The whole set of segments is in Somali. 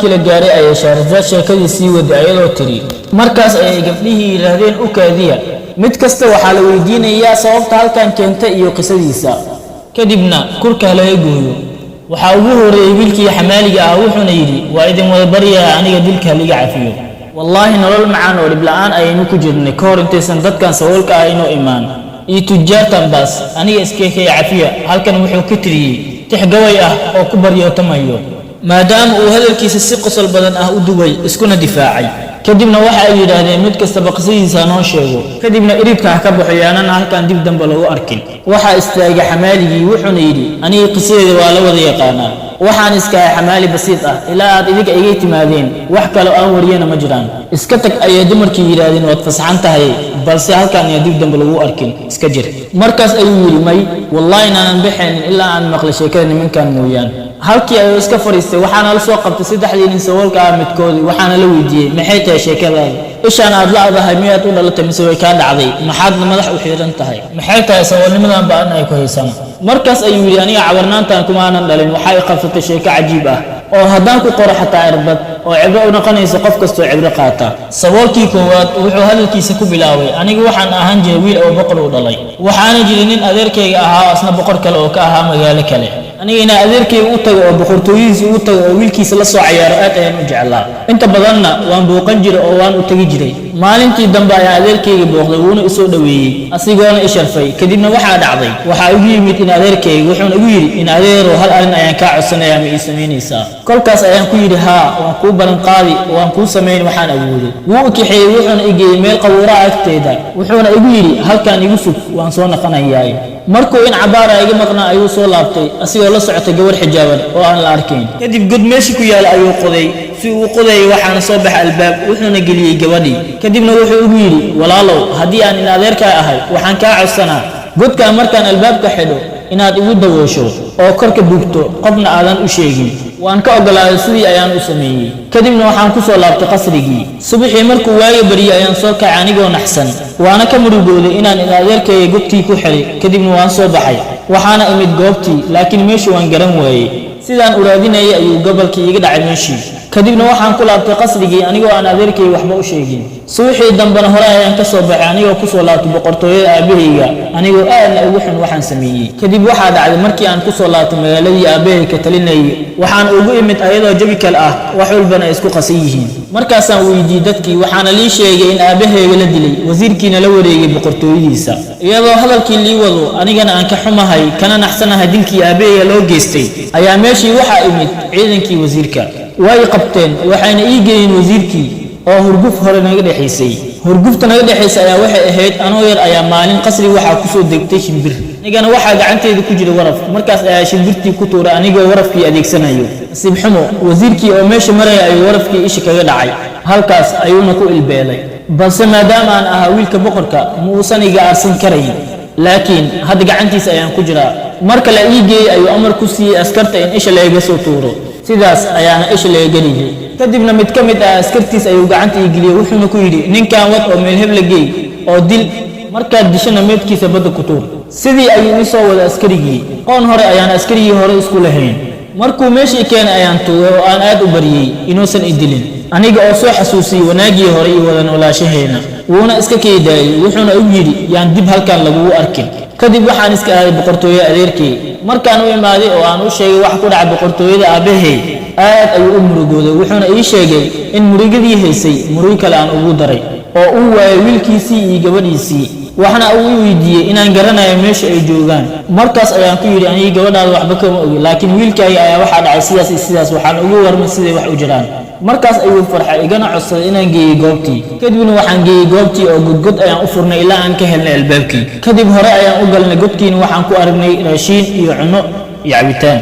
kila gaaray ay Shahrazad sheekadiisii wada ayadoo tiri markaas ay gabdhihii yiraahdeen u kaadiya mid kasta waxa la weydiinayaa sababta halkan keenta iyo qisadiisa kadibna kurka laga gooyo waxa ugu horeeyay wiilkii xamaaliga ah wuxuuna yiri waa idin wada bariyaa aniga dilka liga cafiyo wallahi nolol macaan oo dhib la'aan aynu ku jirnay ka hor intaysan dadkan saboolka ah inoo imaan iyo tujaartan bas aniga iskee cafiya halkan wuxuu ka tiriyay tixgaway ah oo ku baryootamayo maadaama uu hadalkiisa si qosol badan ah u dubay iskuna difaacay kadibna waxa ay yiraahdeen mid kasta baqsidiisa noo sheego kadibna iribka ka baxayaan halkan dib dambe lagu arkin waxa istaagay xamaaligii wuxuuna yiri aniga qisadeeda waa la wada yaqaanaa waxaan iska xamaali basiid ah ilaa aad idiga iga timaadeen wax kale aan wariyana ma jiraan iska tag ayay dumarkii yiraahdeen waad fasaxan tahay balse halkan ay dib dambe lagu arkin iska jir markaas ayuu yiri may wallahi aanan bixin ilaa aan maqlay sheekada nimankan mooyaan halkii ay iska fariistay waxaana la soo qabtay saddexdii nin saboolka ah midkood waxaana la weydiiyay maxay tahay sheekadaada ishaan aad laadahay miyaad u dhalatay mise way ka dhacday maxaad madax u xiran tahay maxay tahay saboolnimadan baan ay ku haysan markaas ayuu yiri aniga cabarnaantan kuma aanan dhalin waxay qabsatay sheeko cajiib ah oo haddaan ku qoro xataa irbad oo cibro u noqonaysa qof kastoo cibro qaata saboolkii koowaad wuxuu hadalkiisa ku bilaabay aniga waxaan ahaan jiray wiil oo boqor u dhalay waxaana jiray nin adeerkayga ahaa asna boqor kale oo ka ahaa magaalo kale anigana adeerkayga u tago oo boqortooyadiisa u tago oo wiilkiisa la soo ciyaaro aad ayaan u jeclaa inta badanna waan booqan jiray oo waan u tagi jiray maalintii dambe ayaa adeerkayga booqday wuuna i soo dhaweeyay asigoona i sharfay kadibna waxaa dhacday waxa ugu yimid in adeerkayga wuxuuna igu yiri in adeero hal arin ayaan ka codsanayaa ma ii sameynaysaa kolkaas ayaan ku yiri haa waan ku balan qaadi waan ku sameyn waxaan awooday wuu kaxeeyay wuxuuna igey meel qabuura agteeda wuxuuna igu yiri halkan igu sug waan soo naqanayaa markuu in cabaara iga maqnaa ayuu soo laabtay asigoo la socotay gabar xijaaban oo aan la arkayn kadib god meeshii ku yaala ayuu qoday si uu qoday waxaana soo baxay albaab wuxuuna geliyay gabadhii kadibna wuxuu ugu yiri walaalow haddii aan in adeerka ahay waxaan ka codsanaa godka markaan albaabka xidho inaad igu dawoosho oo korka dugto qofna aadan u sheegin waan ka ogolaaday sidii ayaan u sameeyay kadibna waxaan ku soo laabtay qasrigii subaxii markuu waaga bariyay ayaan soo kacay anigoo naxsan waana ka murugooday inaan in adeerkayga godkii ku xiray kadibna waan soo baxay waxaana imid goobtii laakiin meeshii waan garan waayay sidaan u raadinayay ayuu gobolkii iga dhacay meeshii kadibna waxaan ku laabtay qasrigii anigoo aan adeerkay waxba u sheegin suuxii dambana hore ayaan ka soo baxay anigoo ku soo laabtay boqortooyada aabahayga anigoo aadna ugu xun waxaan sameeyay kadib waxaa dhacday markii aan ku soo laabtay magaaladii aabahayga ka talinayay waxaan ugu imid ayadoo jabi kale ah wax walbana isku qasan yihiin markaasaan weydiiyey dadkii waxaana lii sheegay in aabahayga la dilay wasiirkiina la wareegay boqortooyadiisa iyadoo hadalkii lii wado anigana aan ka xumahay kana naxsanahay dilkii aabahayga loo geystay ayaa meeshii waxaa imid ciidankii wasiirka way qabteen waxayna ii geeyeen wasiirkii oo hurguf hore naga dhaxaysay hurgufta naga dhaxaysay ayaa waxay ahayd anoo yar ayaa maalin qasri waxaa ku soo degtay shimbir anigana waxaa gacanteeda ku jira waraf markaas ayaa shimbirtii ku tuuray anigoo warafkii adeegsanayo nasiib xumo wasiirkii oo meesha maraya ayuu warafkii isha kaga dhacay halkaas ayuuna ku ilbeelay balse maadaama aan ahaa wiilka boqorka ma uusan iga aarsan karayn laakiin hadda gacantiisa ayaan ku jiraa marka la ii geeyey ayuu amar ku siiyey askarta in isha laga soo tuuro sidaas ayaana isha laga geliyay kadibna mid ka mid ah askartiis ayuu gacanta ii geliyay wuxuuna ku yidhi ninkan wad oo meel hebla geey oo dil markaad dishana meedkiisa badda ku tuur sidii ayuu ii soo wada askarigii qoon hore ayaan askarigii hore isku lahayn markuu meeshii keenay ayaan tuugay oo aan aad u bariyey inuusan i dilin aniga oo soo xasuusiyey wanaagii hore iyo wada noolaashaheena wuuna iska keedaayey wuxuuna ugu yidhi yaan dib halkan lagugu arkin kadib waxaan iska aaday boqortooyada adeerkay markaan u imaaday oo aan u sheegay wax ku dhacay boqortooyada aabahay aad ayuu u murugooday wuxuuna ii sheegay in murugadii haysay murug kale aan ugu daray oo uu waayay wiilkiisii iyo gabadhiisii waxna uu weydiiyey inaan garanayo meesha ay joogaan markaas ayaan ku yidhi aniga gabadhaada waxba kama ogi laakiin wiilkaaga ayaa waxaa dhacay sidaas iyo sidaas waxaan ugu warmay siday wax u jiraan markaas ayuu farxay igana codsaday inaan geeyey goobtii kadibna waxaan geeyey goobtii oo godgod ayaan u furnay ilaa aan ka helnay albaabkii kadib hore ayaan u galnay godkiina waxaan ku aragnay raashiin iyo cunno iyo cabitaan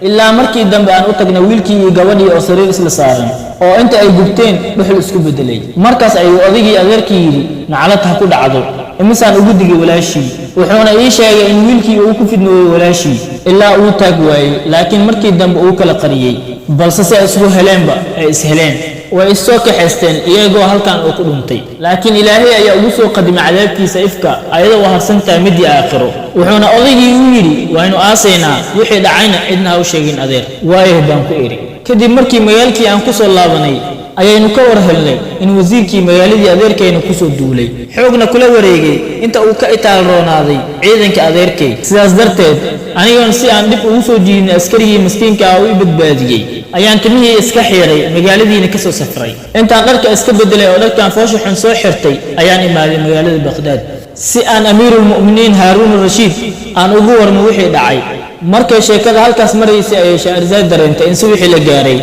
ilaa markii dambe aan u tagnay wiilkii iyo gabadhii oo sariir isla saaran oo inta ay gubteen dhuxul isku bedelay markaas ayuu odaygii adeerkii yidhi naclad ha ku dhacdo imisaan ugu digay walaashii wuxuuna ii sheegay in wiilkii uu ku fidnooyey walaashii ilaa uu taag waayey laakiin markii dambe uu kala qariyey balse si ay isugu heleenba ay isheleen way isoo kaxaysteen iyagoo halkan uu ku dhuntay laakiin ilaahay ayaa ugu soo qadimay cadaabkiisa ifka ayadoo harsantahay midii aakhiro wuxuuna odaygii u yidhi waynu aasaynaa wixii dhacayna cidna ha u sheegin adeer waayo baan ku idhi kadib markii magaalkii aan ku soo laabanay ayaynu ka war helnay in wasiirkii magaaladii adeerkayna ku soo duulay xoogna kula wareegay inta uu ka itaal roonaaday ciidanka adeerkay sidaas darteed anigoon si aan dib ugu soo jiidin askarigii miskiinka ah u badbaadiyey ayaan timihii iska xiiray magaaladiina ka soo safray intaan dharka iska bedelay oo dharkan foosha xun soo xirtay ayaan imaaday magaalada Baghdad si aan amiirul mu'miniin Haaruun Rashiid aan ugu warmo wixii dhacay markay sheekada halkaas maraysay ay Shahrazad dareentay in wixii la gaaray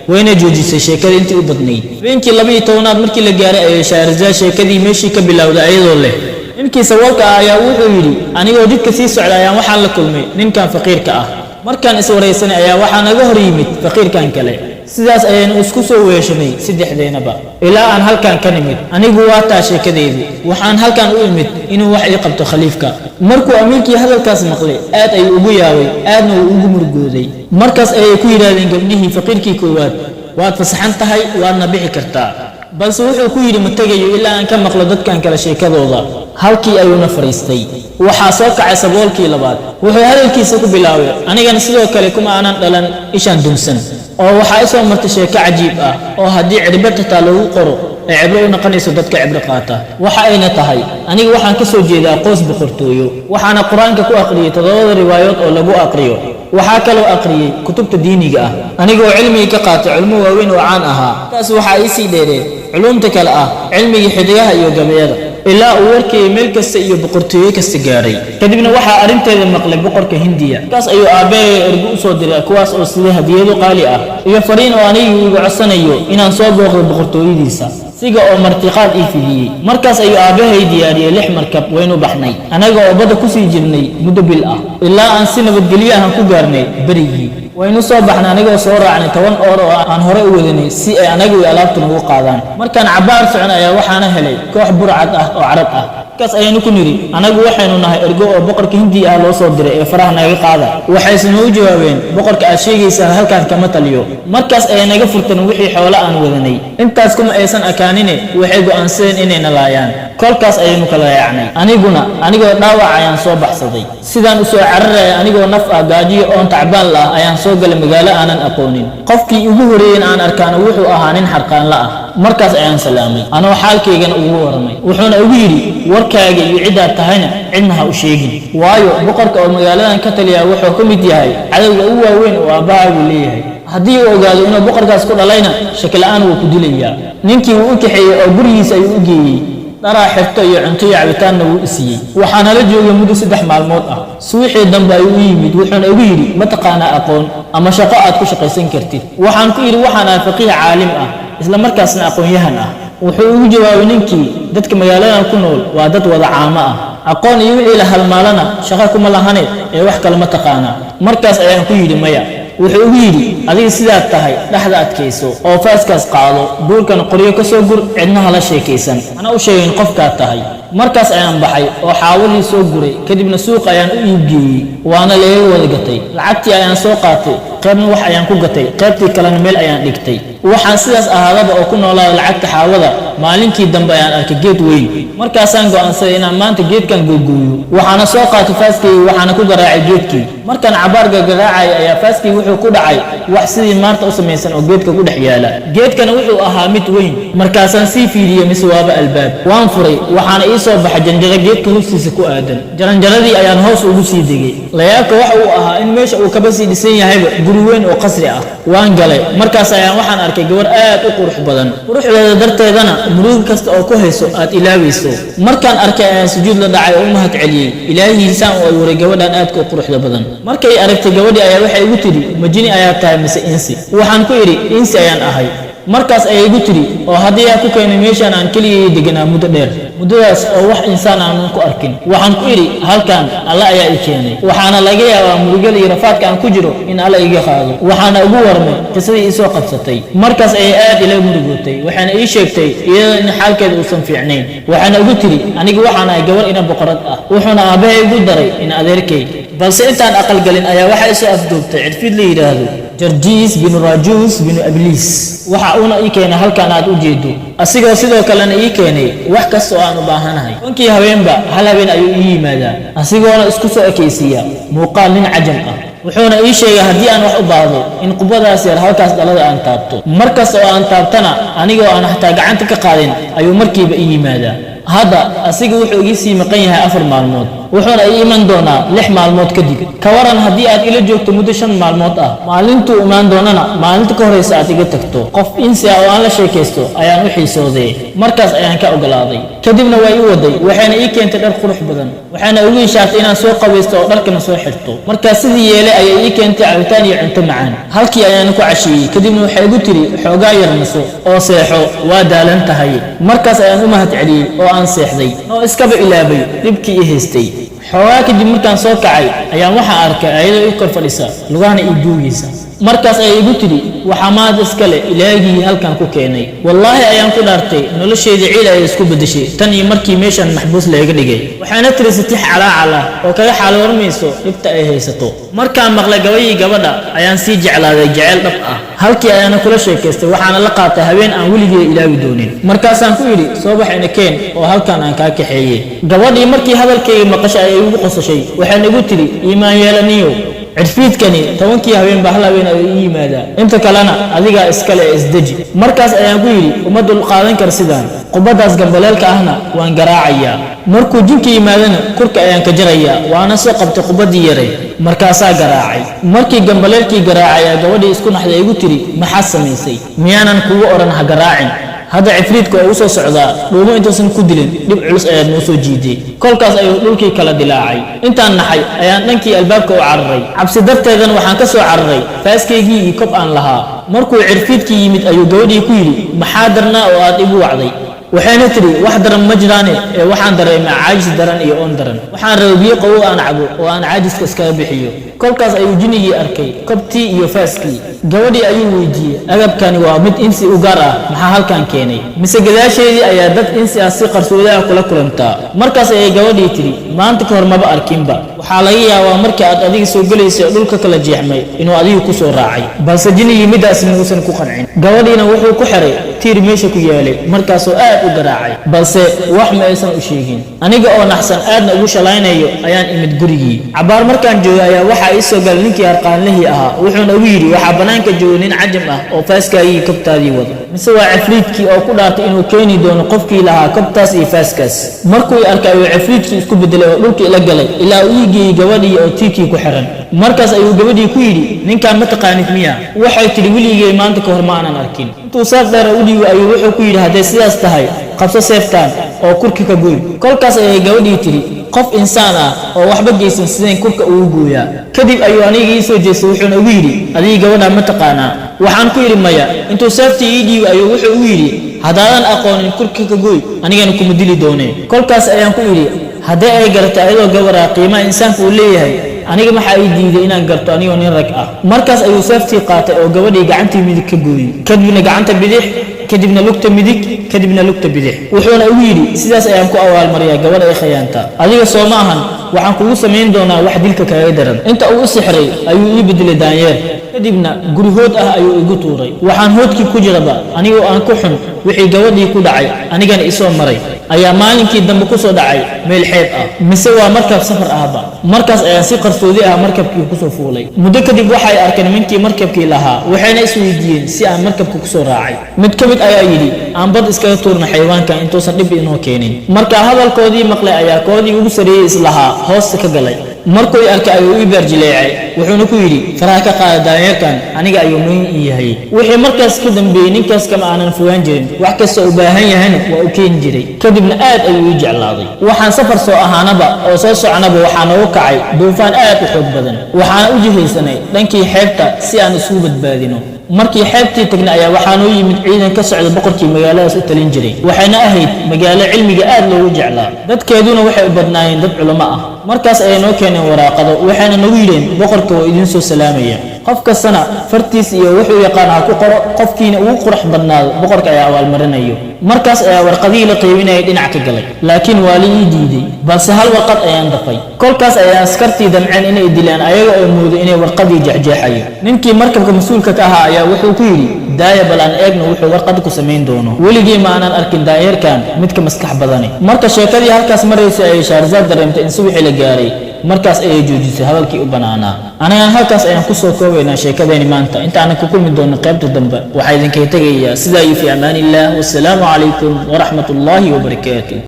wayna joojisay sheekada intii u badnayd beenkii 12aad markii la gaaray ay Shahrazad sheekadii meeshii ka bilowday ayadoo leh inkii sawirka ayaa wuxuu yiri anigoo jidka sii socday ayaan waxaan la kulmay ninkan faqiirka ah markaan is wareysanay ayaa waxaa naga hor yimid faqiirkan kale sidaas ayaynu isku soo weeshanay saddexdeenaba ilaa aan halkan ka nimid anigu waa taa sheekadeedu waxaan halkan u imid inuu wax ii qabto khaliifka markuu amiirkii hadalkaas maqlay aad ayuu ugu yaabay aadna uu ugu murugooday markaas ayay ku yiraahdeen gabdhihii faqiirkii koowaad waad fasaxan tahay waadna bixi kartaa balse wuxuu ku yiri ma tagayo ilaa aan ka maqlo dadkan kala sheekadooda halkii ayuuna fariistay waxaa soo kacay saboolkii labaad wuxuu hadalkiisa ku bilaabay anigana sidoo kale kuma aanan dhalan ishaan dunsan oo waxaa isoo martay sheeko cajiib ah oo haddii cirbata taa lagu qoro ay cibro u noqonayso dadka cibro qaata waxa ayna tahay aniga waxaan ka soo jeedaa qoys boqortooyo waxaana quraanka ku aqriyay 7 riwaayadood oo lagu aqriyo waxaa kaloo aqriyay kutubta diiniga ah anigoo cilmiga ka qaatay cilmo waaweyn oo caan ahaa taas waxaa ii sii dheereen علومتك kale ah cilmiga xidigaha iyo gabayada ilaa uu warkay meel kasta iyo boqortooyo kasta gaaray kadibna waxa arinteeda maqlay boqorka Hindiya kaas ayuu aabahay ergu u soo diray kuwaas oo sidii hadiyado qaali ah iyo fariin oo anigu igu codsanayo inaan soo booqdo boqortooyadiisa siga oo martiqaad ii fidiyay markaas ayuu aabahay diyaariyay 6 markab waynu baxnay anaga oo bada ku sii jirnay muddo bil ah ilaa aan si nabadgelyo ah ku gaarnay barigii waynu soo baxnay aniga soo raacnay 10 oo aan hore u wadanay si ay anagu alaabta ugu qaadaan markaan cabaar socon ayaa waxaana helay koox burcad ah oo carab ah kaas ayanu ku niri anagu waxaynu nahay ergo oo boqorka Hindiya ah loo soo diray ee faraha naga qaada waxay u jawaabeen boqorka aad sheegaysaa halkaan kama taliyo markaas ay naga furteen wixii xoolo aan wadanay intaas kuma aysan akaanine waxay go'aansadeen inay nalaayaan kolkaas ayaynu kala yaacnay anigoo dhaawac ayaan soo baxsaday sidaan u soo cararay anigoo naf ah gaajiyo oo tacbaan la ayaan soo galay magaalo aanan aqoonin qofkii ugu horeeyay aan arkaana wuxuu ahaa nin xarqaan la ah markaas ayaan salaamay anoo xaalkaygan ugu waramay wuxuuna ugu yiri warkaaga iyo cidaad tahayna cidna ha u sheegin waayo boqorka oo magaaladan ka taliya wuxuu ka mid yahay cadawga ugu waaweyn oo aabahaagu leeyahay haddii uu ogaado inuu boqorkaas ku dhalayna shaki la'aan wuu ku dilayaa ninkii uu u kaxeeyay oo gurigiisa ayuu u geeyay daraa xirto iyo cunto iyo cabitaanna wuu isiyay waxaana la joogay muddo 3 maalmood ah suuxii dambe ayuu u yimid wuxuuna ugu yiri ma taqaanaa aqoon ama shaqo aad ku shaqaysan kartid waxaan ku yiri waxaan ahay faqiih caalim ah isla markaasna aqoon-yahan ah wuxuu ugu jawaabay ninkii dadka magaaladan ku nool waa dad wada caamo ah aqoon iyo wixii la halmaalana shaqo kuma lahane ee wax kale ma taqaanaa markaas ayaan ku yiri maya wuxuu ugu yiri adiga sidaad tahay dhaxda adkayso oo faaskaas qaado duurkan qoryo ka soo gur cidnaha la sheekaysan ana u sheegin qofka tahay markaas ayaan baxay oo xaawalii soo guray kadibna suuq ayaan u iibgeeyay waana leeyo wada gatay lacagtii ayaan soo qaatay qaybna wax ayaan ku gatay qaybtii kalena meel ayaan dhigtay waxaan sidaas ahaadaba oo ku noolaa lacagta xaawada maalinkii dambe ayaan arkay geed weyn markaasaan go'aansaday inaan maanta geedkan googooyo waxaana soo qaatay faaskii waxaana ku garaacay geedkii markaan cabaarga garaacay ayaa faaskii wuxuu ku dhacay wax sidii maanta u samaysan oo geedka ku dhex yaala geedkana wuxuu ahaa mid weyn markaasaan sii fiiriyay miswaaba albaab waan furay waxaana ii soo baxay janjaro geedka hoostiisa ku aadan jaranjaradii ayaan hoos ugu sii degay layaabka waxa uu ahaa in meesha uu kaba sii dhisan yahayba guri weyn oo qasri ah waan galay markaas ayaan waxaan arkay gabar aad u qurux badan quruxdeeda darteedana murug kasta oo ku hayso aad ilaabayso markaan arkay ayaan sujuud la dhacay oo u mahad celiyay ilaahi saan oo ay waray gabadhan aad ku quruxda badan markay aragtay gabadhii ayaa waxay igu tiri majini ayaa tahay mise insi waxaan ku iri insi ayaan ahay markaas ayay igu tiri oo haddii aan ku keenay meeshaan aan keligay deganaa muddo dheer muddadaas oo wax insaan aan ku arkin waxaan ku iri halkan alla ayaa i keenay waxaana laga yaabaa murugada iyo rafaadka aan ku jiro in alla iga qaado waxaana ugu warmay qisadii ii soo qabsatay markaas ayay aad ila murugootay waxaana ii sheegtay iyada in xaalkeeda uusan fiicnayn waxaana ugu tiri anigu waxaan ahay gabar ina boqorad ah wuxuuna aabahay igu daray in adeerkay balse intaan aqal galin ayaa waxa isoo afduubtay cirfid la yiraahdo Jarjis bin Rajus bin Iblis waxa uuna ii keenay halkan aad u jeedo asigoo sidoo kalena ii keenay wax kasta oo aan u baahanahay wankii haweenba hal habeen ayuu ii yimaadaa asigoona isku soo ekaysiya muuqaal nin cajam ah wuxuuna ii sheegay haddii aan wax u baahdo in qubadaas yar halkaas dhalada aan taabto markaas oo aan taabtana anigoo aan xataa gacanta ka qaadin ayuu markiiba ii yimaadaa hadda asiga wuxuu igi sii maqan yahay 4 maalmood wuxuuna ii iman doonaa 6 maalmood kadib ka waran haddii aad ila joogto muddo 5 maalmood ah maalintuu imaan doonana maalinta ka horeysa aad iga tagto qof insi ah oo aan la sheekaysto ayaan u xiisooday markaas ayaan ka ogolaaday kadibna way ii waday waxayna ii keentay dhar qurux badan waxaana ugu ishaartay inaan soo qabaysto oo dharkana soo xirto markaas sidii yeelay ayay ii keentay cabitaan iyo cunto macaan halkii ayaan ku cashiyey kadibna waxay igu tiri xoogaa yar naso oo seexo waa daalan tahay markaas ayaan u mahad celiyey oo aan seexday oo iskaba ilaabay dhibkii ii haystay xoogaa kadib markaan soo kacay ayaan waxaa arkay ayadoo ii kor fadhisa lugahana ii duugaysa markaas ayay igu tiri waxa maad iskale ilaahigii halkan ku keenay wallaahi ayaan ku dhaartay nolosheedii ciil ay isku bedeshay tan iyo markii meeshan maxbuus leega dhigay waxaana tiri satix calaacala oo kaga xaal warmayso dhibta ay haysato markaan maqlay gabayii gabadha ayaan sii jeclaaday jecel dhab ah halkii ayaana kula sheekaystay waxaana la qaatay habeen aan weligii ilaawi doonin markaasaan ku yidhi soo baxayna keen oo halkan aan kaa kaxeeyey gabadhii markii hadalkayga maqashay ayay igu qosashay waxaana igu tiri iimaan yeelaniyo cirfiidkani 10kii habeen baa hal habeen ay ii yimaadaa inta kalena adiga iskale isdaji markaas ayaan ku yidhi uma dul qaadan kar sidaan qubadaas gambaleelka ahna waan garaacayaa markuu jinka yimaadana kurka ayaan ka jarayaa waana soo qabtay qubadii yaray markaasaa garaacay markii gambaleelkii garaacay gabadhii isku naxday igu tiri maxaa samaysay miyaanan kugu oran ha garaacin hadda cifriidku ay u soo socdaa dhuumo intuusan ku dilin dhib culus ayaad noo soo jiiday kolkaas ayuu dhulkii kala dilaacay intaan naxay ayaan dhankii albaabka u cararay cabsi darteedana waxaan ka soo cararay faaskaygii iyo kob aan lahaa markuu cirfiidkii yimid ayuu gabadhii ku yidhi maxaa darnaa oo aad igu wacday waxayna tiri wax daran ma jiraane ee waxaan dareemay caajis daran iyo oon daran waxaan rabay biyo qabow aan cabo oo aan caajiska iskaga bixiyo kolkaas ayuu jinnigii arkay kobtii iyo faaskii gabadhii ayuu weydiiyey agabkani waa mid insi u gaar ah maxaa halkan keenay mise gadaasheedii ayaa dad insi ah si qarsoodaha kula kulantaa markaas ayay gabadhii tiri maanta ka hor maba arkinba waxaa laga yaabaa markii aad adiga soo gelaysay dhulka kala jeexmay inuu adigu ku soo raacay balse jinnigii midaas muusan ku qancin gabadhiina wuxuu ku xiray tiir meesha ku yaalay markaasoo aad u garaacay balse wax ma aysan u sheegin aniga oo naxsan aadna ugu shalaynayo ayaan imid gurigii cabaar markaan joogay ayaa waxaa ii soo galay ninkii harqaanlihii ahaa wuxuuna ugu yidhi waxaa banaanka jooga nin cajam ah oo faaskaagii kobtaadii wada mise waa cifriidkii oo ku dhaartay inuu keeni doono qofkii lahaa kobtaas iyo faaskaas markuu arkay ayuu cifriidkii isku bedelay oo dhulkii la galay ilaa uu ii geeyey gabadhii oo tiirkii ku xiran markaas ayuu gabadhii ku yidhi ninkaan ma taqaanid miya waxay tidhi weligay maanta ka hor ma aanan arkin intuu saaf dheer u dhiibo ayuu wuxuu ku yidhi hadday sidaas tahay qabso seeftaan oo kurka ka gooy kolkaas ayay gabadhii tiri qof insaan ah oo waxba geysan sideen kurka ugu gooyaa kadib ayuu aniga ii soo jeestay wuxuuna ugu yidhi adigii gabadha ma taqaanaa waxaan ku yidhi maya intuu seeftii ii dhiibo ayuu wuxuu ugu yidhi haddaadan aqoonin kurka ka gooy anigana kuma dili doonee kolkaas ayaan ku yidhi haddii ay garatay ayadoo gabaraa qiimaha insaanka uu leeyahay aniga maxaa ii diiday inaan garto anigoo nin rag ah markaas ayuu seeftii qaatay oo gabadhii gacantii midig ka gooyey kadibna gacanta bidix kadibna lugta midig kadibna lugta bidix wuxuuna ugu yidhi sidaas ayaan ku abaalmariyaa gabadha ay khayaanta adiga soo ma ahan waxaan kugu samayn doonaa wax dilka kaga daran inta uu i sixray ayuu ii bedelay daanyeer kadibna guri hood ah ayuu igu tuuray waxaan hoodkii ku jiraba anigoo aan ku xun wixii gabadhii ku dhacay anigana isoo maray ayaa maalinkii dambe ku soo dhacay meel xeeb ah mise waa markab safar ahba markaas ayaan si qarsoodi ah markabkii ku soo fuulay muddo kadib waxay arkeen ninkii markabkii lahaa waxayna is weydiiyeen si aan markabka ku soo raacay mid ka mid ayaa yidhi aan bad iskaga tuurna xayawaanka intuusan dhib inoo keenin marka hadalkoodii maqlay ayaa koodii ugu sareeyey islahaa hoosta ka galay markuu i arkay ayuu ii beerjileecay wuxuuna ku yidhi faraha ka qaada daanyeerkan aniga ayuu muhiim ii yahay wixii markaas ka dambeeyey ninkaas kama aanan fogaan jirin wax kasta u baahan yahayna waa u keeni jiray kadibna aad ayuu ii jeclaaday waxaan safar soo ahaanaba oo soo socnaba waxaa noogu kacay duufaan aad u xoog badan waxaana u jihaysanay dhankii xeebta si aan isugu badbaadino markii xeebtii tagnay ayaa waxaa noo yimid ciidan ka socda boqorkii magaaladaas u talin jiray waxayna ahayd magaalo cilmiga aad loogu jeclaa dadkeeduna waxay u badnaayeen dad culamo ah markaas ayay noo keeneen waraaqado waxayna nagu yidheen boqorka waa idiin soo salaamaya qof kastana fartiis iyo wuxuu yaqaan ha ku qoro qofkiina ugu qurux badnaado boqorka ayaa abaalmarinayo markaas ayaa warqadihii la qaybinayay dhinac ka galay laakiin waa la ii diiday balse hal warqad ayaan dafay kolkaas ayaa askartii damceen inay dilaan ayaga oo moodo inay warqadii jeexjeexayo ninkii markabka mas-uulka ka ahaa ayaa wuxuu ku yidhi daaya bal aan eegno wuxuu warqad ku samayn doono weligii ma aanan arkin daanyeerkan midka maskax badani marka sheekadii halkaas maraysa ayay shaarzaad dareemtay in subaxii la gaaray markaas ayay joojisay hadalkii u banaanaa. Anaga halkaas ayaan ku soo koobaynaa sheekadeeni maanta. Inta aan ku kulmi doono qaybta dambe waxaa idinkaga tegayaa sidaa iyo fi amaanillaah. Wassalaamu calaykum wa rahmatullaahi wa barakaatuh.